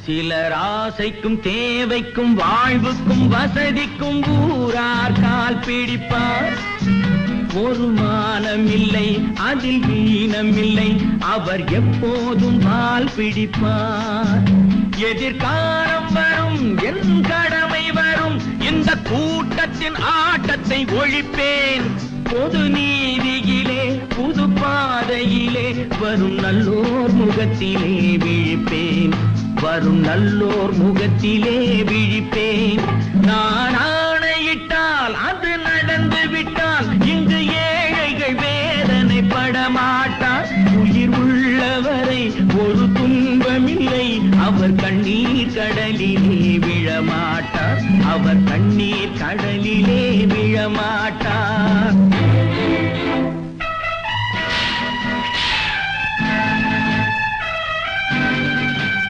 சிலர் ஆசைக்கும் தேவைக்கும் வாழ்வுக்கும் வசதிக்கும் ஊரார் கால் பிடிப்பார். ஒரு மானமில்லை அதில் வீணமில்லை, அவர் எப்போதும் கால் பிடிப்பார். எதிர்காலம் வரும் என் கடமை வரும், இந்த கூட்டத்தின் ஆட்டத்தை ஒழிப்பேன். பொது நீதியிலே புது பாதையிலே வரும் நல்லோர் முகத்திலே விழிப்பேன். வரும் நல்லோர் முகத்திலே விழிப்பேன். நான் ஆணையிட்டால் அது நடந்து விட்டால் இங்கு ஏழைகள் வேதனை படமாட்டார். உயிர் உள்ளவரை ஒரு துன்பமில்லை, அவர் கண்ணீர் கடலிலே விழமாட்டார். அவர் கண்ணீர் கடலிலே விழமாட்டார்.